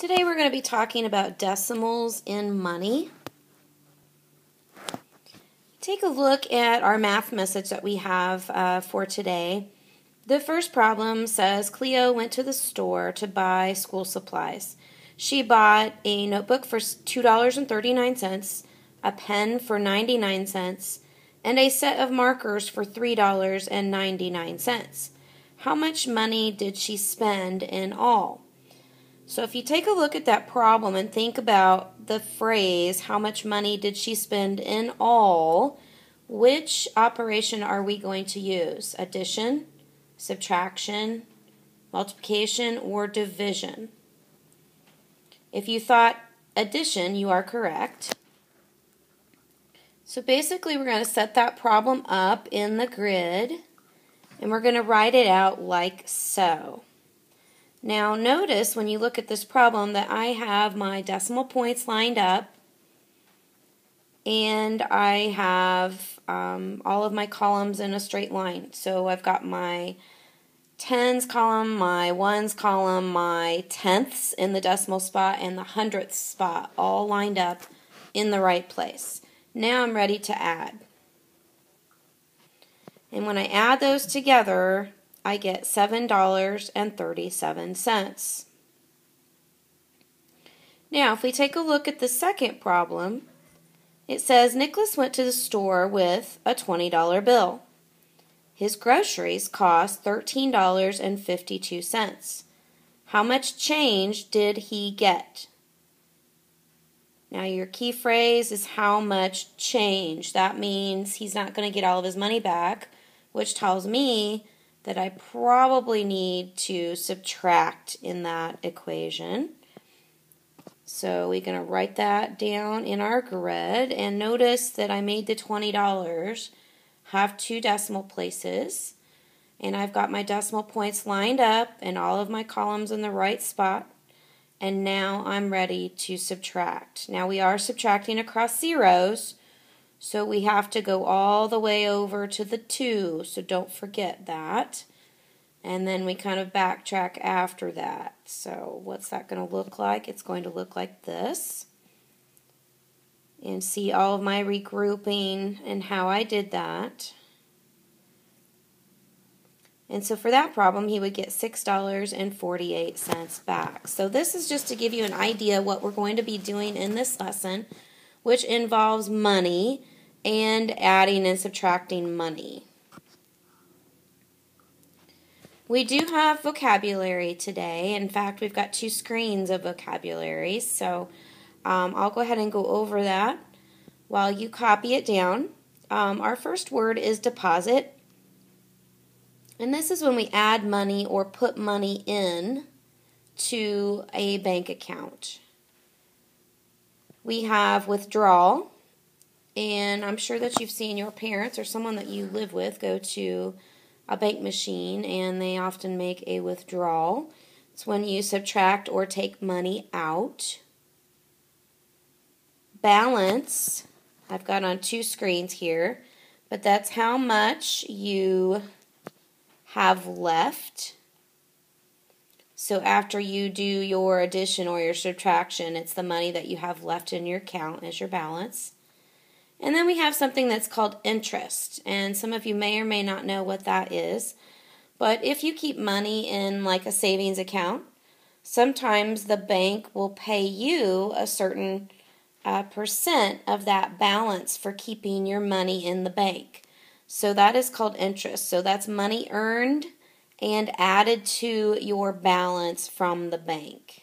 Today we're going to be talking about decimals in money. Take a look at our math message that we have for today. The first problem says Cleo went to the store to buy school supplies. She bought a notebook for $2.39, a pen for 99 cents, and a set of markers for $3.99. How much money did she spend in all? So if you take a look at that problem and think about the phrase, how much money did she spend in all, which operation are we going to use? Addition, subtraction, multiplication, or division? If you thought addition, you are correct. So basically we're going to set that problem up in the grid and we're going to write it out like so. Now notice when you look at this problem that I have my decimal points lined up and I have all of my columns in a straight line. So I've got my tens column, my ones column, my tenths in the decimal spot, and the hundredths spot all lined up in the right place. Now I'm ready to add. And when I add those together, I get $7.37. Now, if we take a look at the second problem, it says Nicholas went to the store with a $20 bill. His groceries cost $13.52. How much change did he get? Now, your key phrase is how much change. That means he's not going to get all of his money back, which tells me that I probably need to subtract in that equation. So we're going to write that down in our grid, and notice that I made the $20 have two decimal places, and I've got my decimal points lined up and all of my columns in the right spot, and now I'm ready to subtract. Now we are subtracting across zeros, so we have to go all the way over to the 2, so don't forget that. And then we kind of backtrack after that. So what's that going to look like? It's going to look like this. And see all of my regrouping and how I did that. And so for that problem, he would get $6.48 back. So this is just to give you an idea what we're going to be doing in this lesson, which involves money and adding and subtracting money. We do have vocabulary today. In fact, we've got 2 screens of vocabulary, so I'll go ahead and go over that while you copy it down. Our first word is deposit, and this is when we add money or put money in to a bank account. We have withdrawal. And I'm sure that you've seen your parents or someone that you live with go to a bank machine and they often make a withdrawal. It's when you subtract or take money out. Balance, I've got on 2 screens here, but that's how much you have left. So after you do your addition or your subtraction, it's the money that you have left in your account as your balance. And then we have something that's called interest, and some of you may or may not know what that is. But if you keep money in like a savings account, sometimes the bank will pay you a certain percent of that balance for keeping your money in the bank. So that is called interest. So that's money earned and added to your balance from the bank.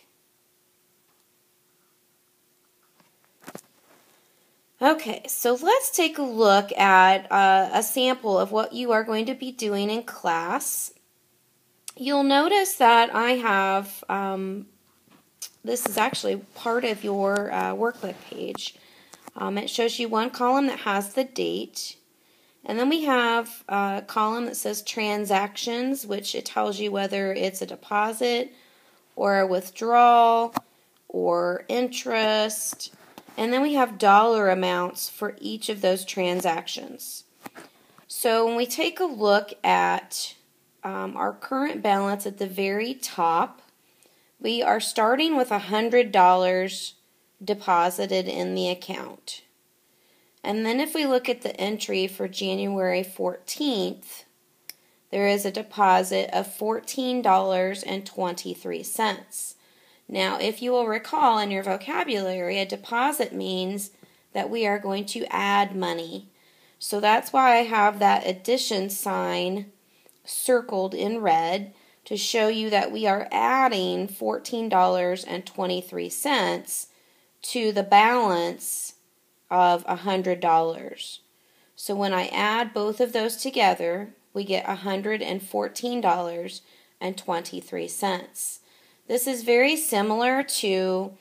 Okay, so let's take a look at a sample of what you are going to be doing in class. You'll notice that I have, this is actually part of your workbook page. It shows you one column that has the date, and then we have a column that says transactions, which it tells you whether it's a deposit or a withdrawal or interest. And then we have dollar amounts for each of those transactions. So when we take a look at our current balance at the very top, We are starting with $100 deposited in the account. And then if we look at the entry for January 14th, there is a deposit of $14.23. Now, if you will recall in your vocabulary, a deposit means that we are going to add money. So that's why I have that addition sign circled in red to show you that we are adding $14.23 to the balance of $100. So when I add both of those together, we get $114.23. This is very similar to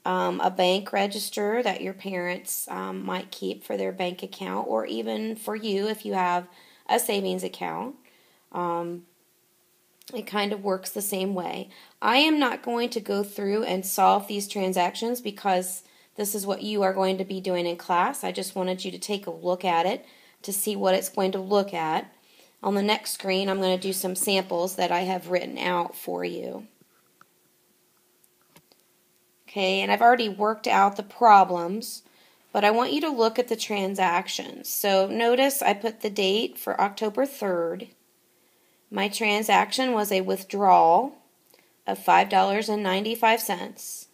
a bank register that your parents might keep for their bank account, or even for you if you have a savings account. It kind of works the same way. I am not going to go through and solve these transactions because this is what you are going to be doing in class. I just wanted you to take a look at it to see what it's going to look at. On the next screen, I'm going to do some samples that I have written out for you. Okay, and I've already worked out the problems, but I want you to look at the transactions. So notice I put the date for October 3rd. My transaction was a withdrawal of $5.95.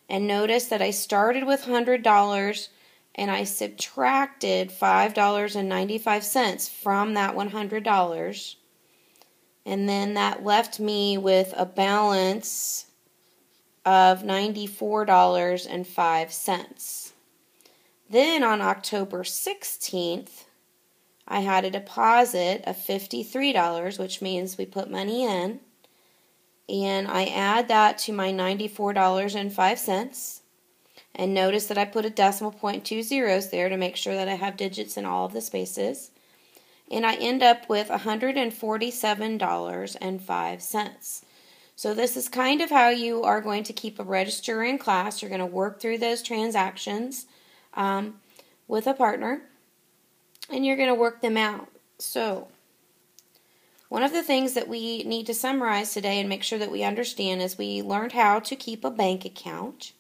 And notice that I started with $100 and I subtracted $5.95 from that $100. And then that left me with a balance of $94.05. Then on October 16th, I had a deposit of $53, which means we put money in. And I add that to my $94.05. And notice that I put a decimal point, 2 zeros there to make sure that I have digits in all of the spaces. And I end up with $147.05. So this is kind of how you are going to keep a register in class. You're going to work through those transactions with a partner, and you're going to work them out. So one of the things that we need to summarize today and make sure that we understand is we learned how to keep a bank account.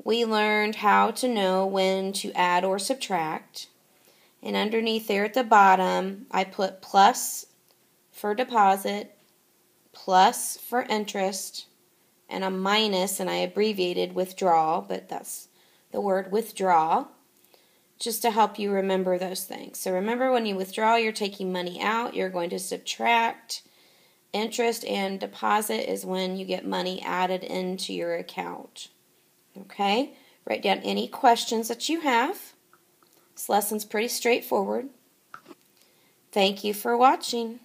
We learned how to know when to add or subtract. And underneath there at the bottom, I put plus for deposit, plus for interest, and a minus, and I abbreviated withdrawal, but that's the word withdraw, just to help you remember those things. So remember, when you withdraw, you're taking money out. You're going to subtract. Interest and deposit is when you get money added into your account. Okay? Write down any questions that you have. This lesson's pretty straightforward. Thank you for watching.